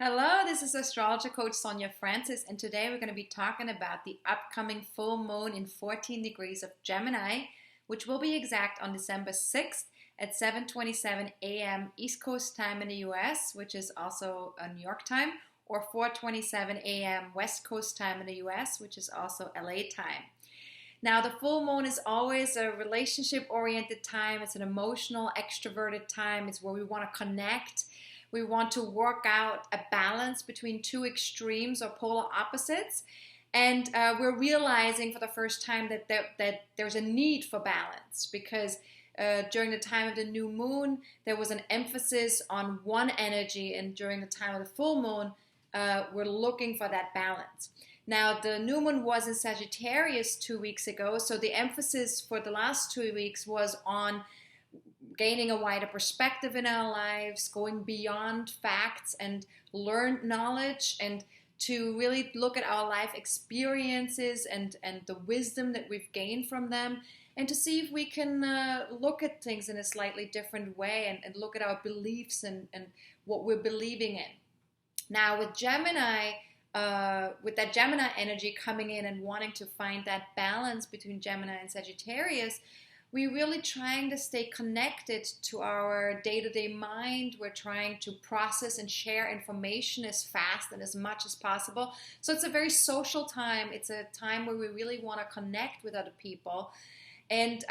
Hello, this is AstrologerCoach Sonja Francis, and today we're going to be talking about the upcoming full moon in 14 degrees of Gemini, which will be exact on December 6th at 7:27 a.m. East Coast time in the US, which is also New York time, or 4:27 a.m. West Coast time in the US, which is also LA time. Now, the full moon is always a relationship-oriented time. It's an emotional, extroverted time. It's where we want to connect. We want to work out a balance between two extremes or polar opposites. And we're realizing for the first time that there's a need for balance because during the time of the new moon, there was an emphasis on one energy. And during the time of the full moon, we're looking for that balance. Now, the new moon was in Sagittarius 2 weeks ago. So the emphasis for the last 2 weeks was on gaining a wider perspective in our lives, going beyond facts and learned knowledge, and to really look at our life experiences and the wisdom that we've gained from them, and to see if we can look at things in a slightly different way and look at our beliefs and what we're believing in. Now, with Gemini, with that Gemini energy coming in and wanting to find that balance between Gemini and Sagittarius, we're really trying to stay connected to our day-to-day mind. We're trying to process and share information as fast and as much as possible. So it's a very social time. It's a time where we really want to connect with other people. And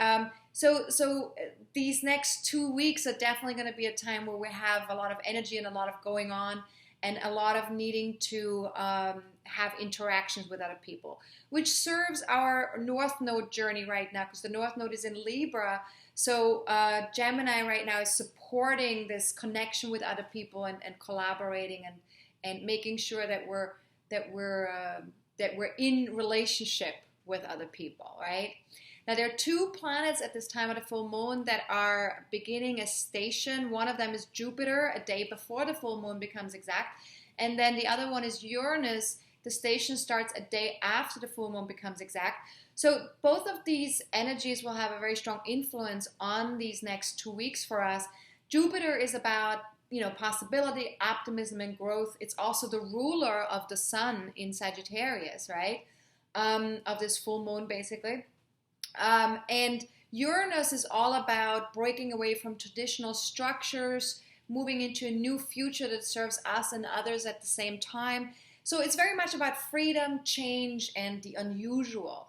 so these next 2 weeks are definitely going to be a time where we have a lot of energy and a lot of going on, and a lot of needing to have interactions with other people, which serves our North Node journey right now, because the North Node is in Libra. So Gemini right now is supporting this connection with other people and collaborating and making sure that we're in relationship with other people, right? Now, there are two planets at this time of the full moon that are beginning a station. One of them is Jupiter, a day before the full moon becomes exact. And then the other one is Uranus. The station starts a day after the full moon becomes exact. So both of these energies will have a very strong influence on these next 2 weeks for us. Jupiter is about, possibility, optimism, and growth. It's also the ruler of the sun in Sagittarius, right? Of this full moon, basically. And Uranus is all about breaking away from traditional structures, moving into a new future that serves us and others at the same time. So it's very much about freedom, change, and the unusual.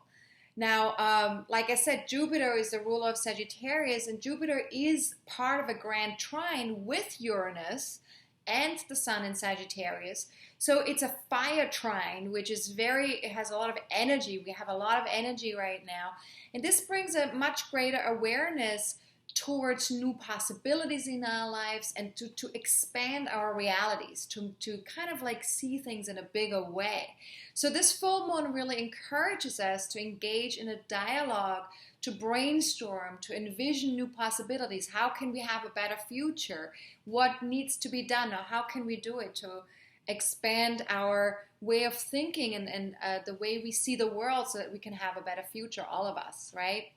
Now, like I said, Jupiter is the ruler of Sagittarius, and Jupiter is part of a Grand Trine with Uranus and the sun in Sagittarius. So it's a fire trine, which is it has a lot of energy. We have a lot of energy right now. And this brings a much greater awareness towards new possibilities in our lives and to expand our realities, to kind of like see things in a bigger way. So this full moon really encourages us to engage in a dialogue, to brainstorm, to envision new possibilities. How can we have a better future? What needs to be done, or how can we do it to expand our way of thinking and the way we see the world so that we can have a better future, all of us, right?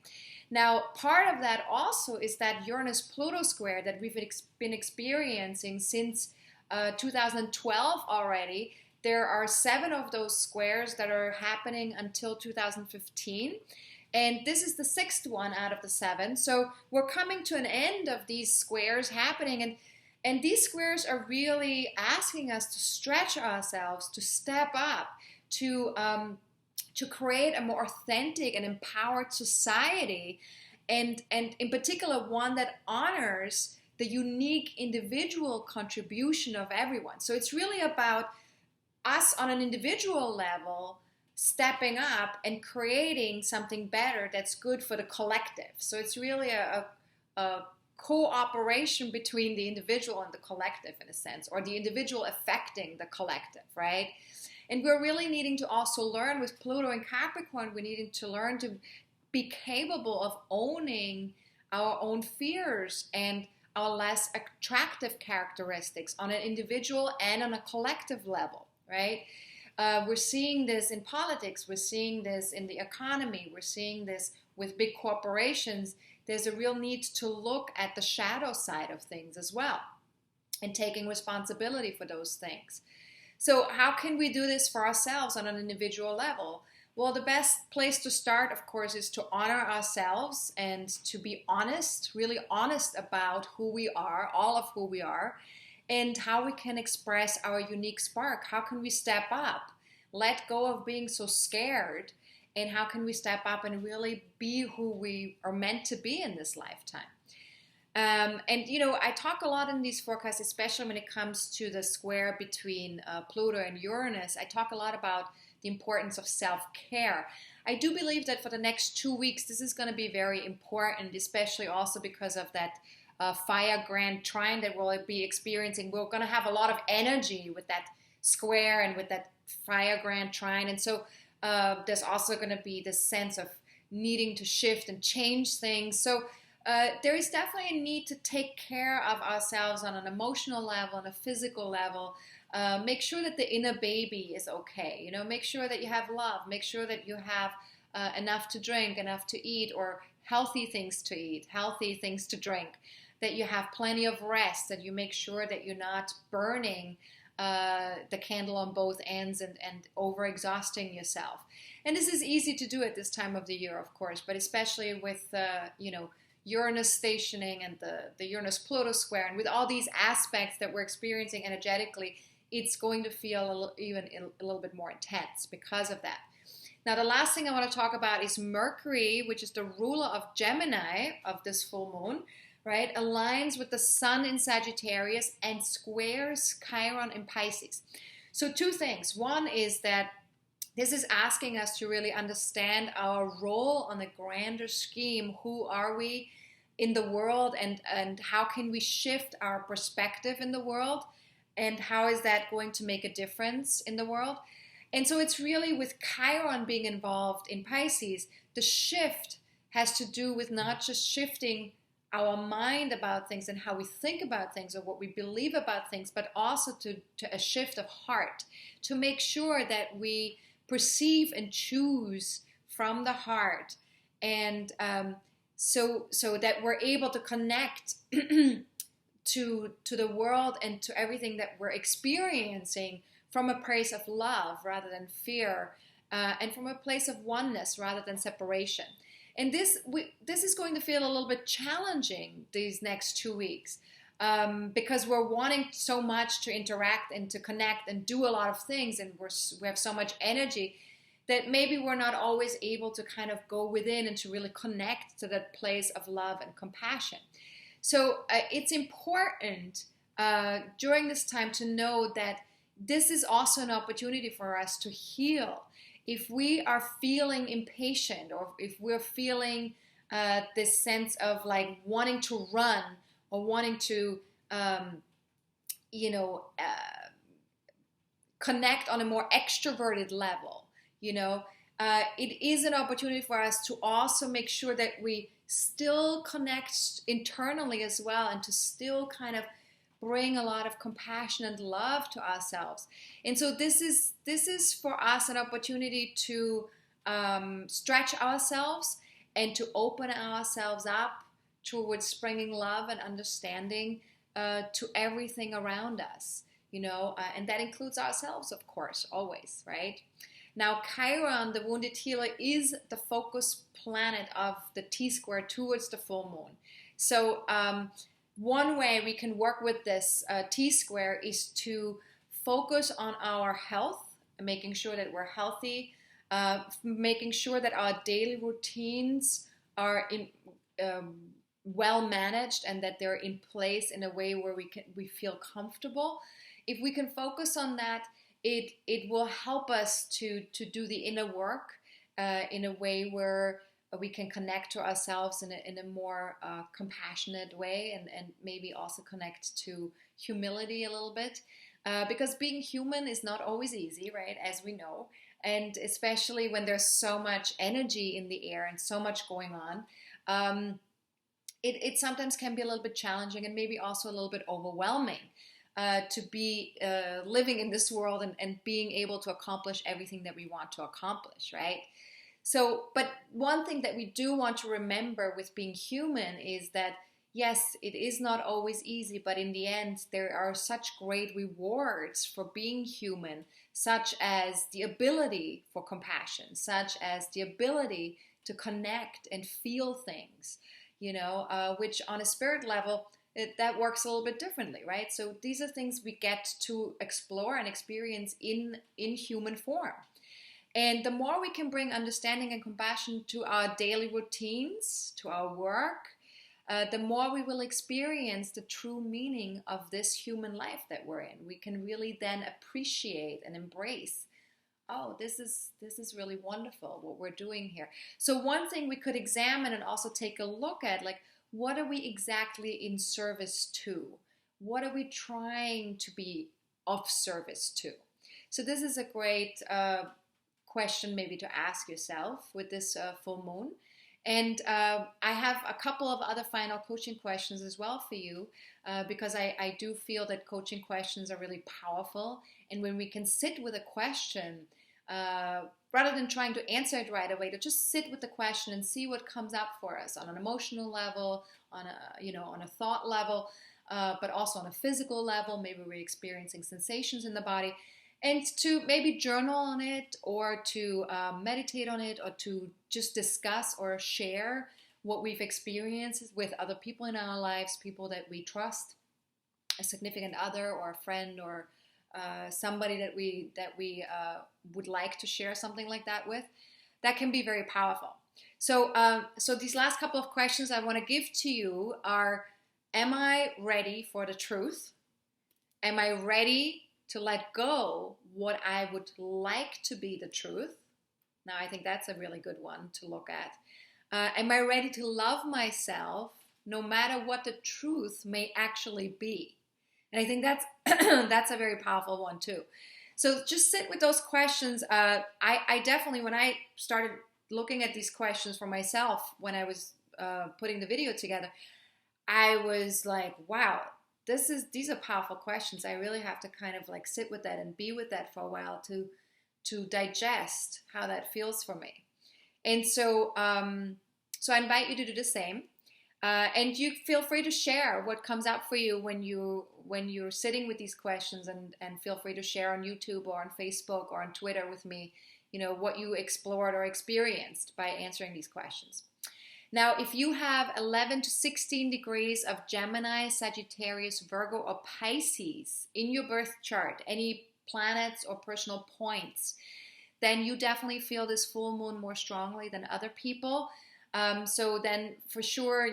Now, part of that also is that Uranus-Pluto square that we've been experiencing since 2012 already. There are 7 of those squares that are happening until 2015. And this is the 6th one out of the 7. So we're coming to an end of these squares happening. And these squares are really asking us to stretch ourselves, to step up, to create a more authentic and empowered society, and in particular one that honors the unique individual contribution of everyone. So it's really about us on an individual level stepping up and creating something better that's good for the collective. So it's really a cooperation between the individual and the collective, in a sense, or the individual affecting the collective, right? And we're really needing to also learn with Pluto and Capricorn, we're needing to learn to be capable of owning our own fears and our less attractive characteristics on an individual and on a collective level, right? We're seeing this in politics, we're seeing this in the economy, we're seeing this with big corporations. There's a real need to look at the shadow side of things as well. and taking responsibility for those things. So how can we do this for ourselves on an individual level? Well, the best place to start, of course, is to honor ourselves and to be honest, really honest about who we are, all of who we are, and how we can express our unique spark. How can we step up, let go of being so scared, and how can we step up and really be who we are meant to be in this lifetime? And, you know, I talk a lot in these forecasts, especially when it comes to the square between Pluto and Uranus. I talk a lot about the importance of self-care. I do believe that for the next 2 weeks, this is going to be very important, especially also because of that fire Grand Trine that we'll be experiencing. We're going to have a lot of energy with that square and with that fire Grand Trine. And so there's also going to be this sense of needing to shift and change things. So there is definitely a need to take care of ourselves on an emotional level, on a physical level. Make sure that the inner baby is okay. You know, make sure that you have love. Make sure that you have enough to drink, enough to eat, or healthy things to eat, healthy things to drink. That you have plenty of rest. That you make sure that you're not burning the candle on both ends and overexhausting yourself. And this is easy to do at this time of the year, of course, but especially with you know, Uranus stationing and the Uranus-Pluto square, and with all these aspects that we're experiencing energetically, it's going to feel even a little bit more intense because of that. Now, the last thing I want to talk about is Mercury, which is the ruler of Gemini of this full moon, right? Aligns with the sun in Sagittarius and squares Chiron in Pisces. So two things. One is that this is asking us to really understand our role on a grander scheme. Who are we in the world, and how can we shift our perspective in the world, and how is that going to make a difference in the world? And so it's really with Chiron being involved in Pisces, the shift has to do with not just shifting our mind about things and how we think about things or what we believe about things, but also to a shift of heart, to make sure that we perceive and choose from the heart, and so that we're able to connect to the world and to everything that we're experiencing from a place of love rather than fear, and from a place of oneness rather than separation. And this is going to feel a little bit challenging these next 2 weeks, because we're wanting so much to interact and to connect and do a lot of things, and we have so much energy that maybe we're not always able to kind of go within and to really connect to that place of love and compassion. So it's important during this time to know that this is also an opportunity for us to heal. If we are feeling impatient, or if we're feeling this sense of like wanting to run or wanting to, connect on a more extroverted level, it is an opportunity for us to also make sure that we still connect internally as well, and to still kind of bring a lot of compassion and love to ourselves. And so this is for us an opportunity to stretch ourselves and to open ourselves up towards bringing love and understanding to everything around us, and that includes ourselves, of course, always, right? Now, Chiron, the wounded healer, is the focus planet of the T-square towards the full moon. So one way we can work with this T-square is to focus on our health, making sure that we're healthy, making sure that our daily routines are well managed and that they're in place in a way where we feel comfortable. If we can focus on that, it will help us to do the inner work in a way where we can connect to ourselves in a more compassionate way, and maybe also connect to humility a little bit, because being human is not always easy, right, as we know, and especially when there's so much energy in the air and so much going on, it sometimes can be a little bit challenging and maybe also a little bit overwhelming to be living in this world and being able to accomplish everything that we want to accomplish, right? So, but one thing that we do want to remember with being human is that, yes, it is not always easy, but in the end, there are such great rewards for being human, such as the ability for compassion, such as the ability to connect and feel things, which on a spirit level, that works a little bit differently, right? So these are things we get to explore and experience in human form. And the more we can bring understanding and compassion to our daily routines, to our work, the more we will experience the true meaning of this human life that we're in. We can really then appreciate and embrace, oh, this is really wonderful what we're doing here. So one thing we could examine and also take a look at, like, what are we exactly in service to? What are we trying to be of service to? So this is a great question maybe to ask yourself with this full moon. And I have a couple of other final coaching questions as well for you, because I do feel that coaching questions are really powerful. And when we can sit with a question, rather than trying to answer it right away, to just sit with the question and see what comes up for us on an emotional level, on a thought level, but also on a physical level. Maybe we're experiencing sensations in the body. And to maybe journal on it, or to meditate on it, or to just discuss or share what we've experienced with other people in our lives, people that we trust, a significant other or a friend, or somebody that we would like to share something like that with. That can be very powerful. So these last couple of questions I want to give to you are: am I ready for the truth? Am I ready to let go what I would like to be the truth? Now, I think that's a really good one to look at. Am I ready to love myself no matter what the truth may actually be? And I think that's that's a very powerful one too. So just sit with those questions. I definitely, when I started looking at these questions for myself, when I was putting the video together, I was like, wow, these are powerful questions. I really have to kind of like sit with that and be with that for a while to digest how that feels for me. And so I invite you to do the same. And you feel free to share what comes up for you when you're sitting with these questions, and feel free to share on YouTube or on Facebook or on Twitter with me, what you explored or experienced by answering these questions. Now, if you have 11 to 16 degrees of Gemini, Sagittarius, Virgo, or Pisces in your birth chart, any planets or personal points, then you definitely feel this full moon more strongly than other people. So then for sure,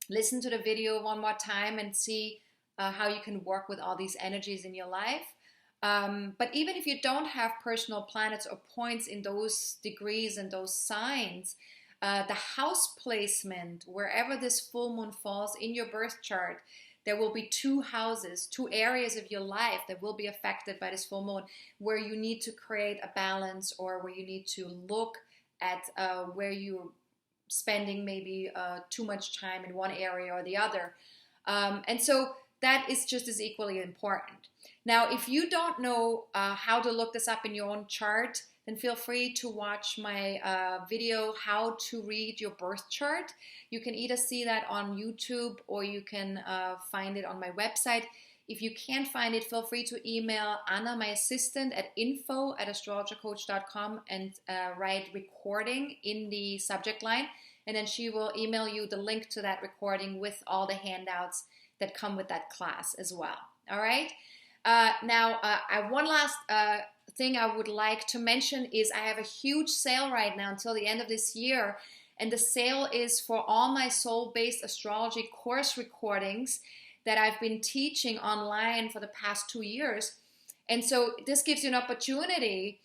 listen to the video one more time and see how you can work with all these energies in your life. But even if you don't have personal planets or points in those degrees and those signs, the house placement, wherever this full moon falls in your birth chart, there will be two houses, two areas of your life that will be affected by this full moon, where you need to create a balance, or where you need to look at where you're spending maybe too much time in one area or the other. And so that is just as equally important. Now, if you don't know how to look this up in your own chart, then feel free to watch my video, How to Read Your Birth Chart. You can either see that on YouTube, or you can find it on my website. If you can't find it, feel free to email Anna, my assistant, at info@astrologercoach.com and write recording in the subject line. And then she will email you the link to that recording with all the handouts that come with that class as well. All right. Now, one last thing I would like to mention is I have a huge sale right now until the end of this year. And the sale is for all my Soul-based Astrology course recordings that I've been teaching online for the past 2 years. And so this gives you an opportunity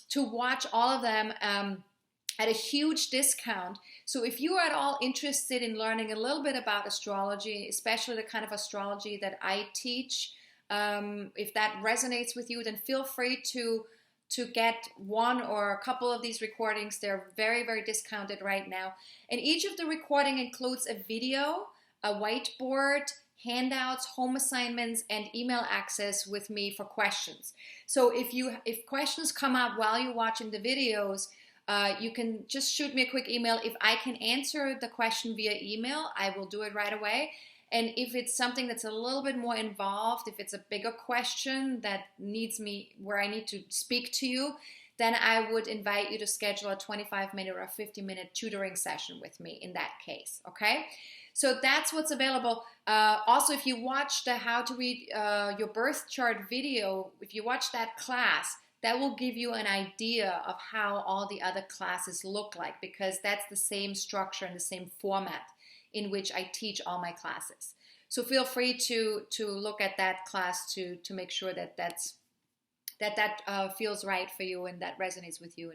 to watch all of them at a huge discount. So if you are at all interested in learning a little bit about astrology, especially the kind of astrology that I teach, if that resonates with you, then feel free to get one or a couple of these recordings. They're very, very discounted right now. And each of the recording includes a video, a whiteboard, handouts, home assignments, and email access with me for questions. So if questions come up while you're watching the videos, You can just shoot me a quick email. If I can answer the question via email, I will do it right away. And if it's something that's a little bit more involved, if it's a bigger question that needs me, where I need to speak to you, then I would invite you to schedule a 25-minute or a 50-minute tutoring session with me in that case, okay? So that's what's available. Also, if you watch the How to Read Your Birth Chart video, if you watch that class, that will give you an idea of how all the other classes look like, because that's the same structure and the same format in which I teach all my classes. So feel free to look at that class to make sure that that feels right for you and that resonates with you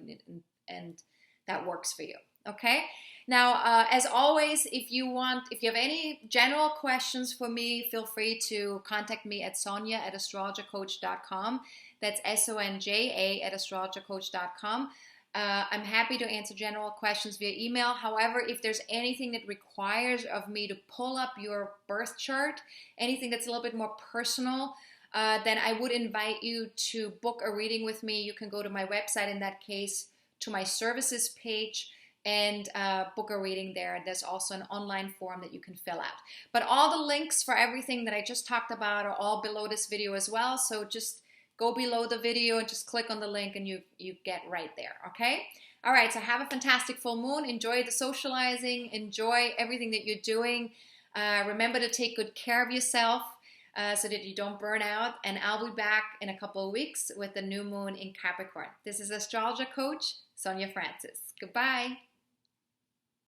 and that works for you. Okay. Now, as always, if you have any general questions for me, feel free to contact me at Sonja@AstrologerCoach.com. That's SONJA@AstrologerCoach.com. I'm happy to answer general questions via email. However, if there's anything that requires of me to pull up your birth chart, anything that's a little bit more personal, then I would invite you to book a reading with me. You can go to my website, in that case, to my services page, and book a reading there. There's also an online form that you can fill out. But all the links for everything that I just talked about are all below this video as well. So just go below the video and just click on the link and you get right there, okay? All right, so have a fantastic full moon. Enjoy the socializing. Enjoy everything that you're doing. Remember to take good care of yourself so that you don't burn out. And I'll be back in a couple of weeks with the new moon in Capricorn. This is Astrologer Coach Sonja Francis. Goodbye.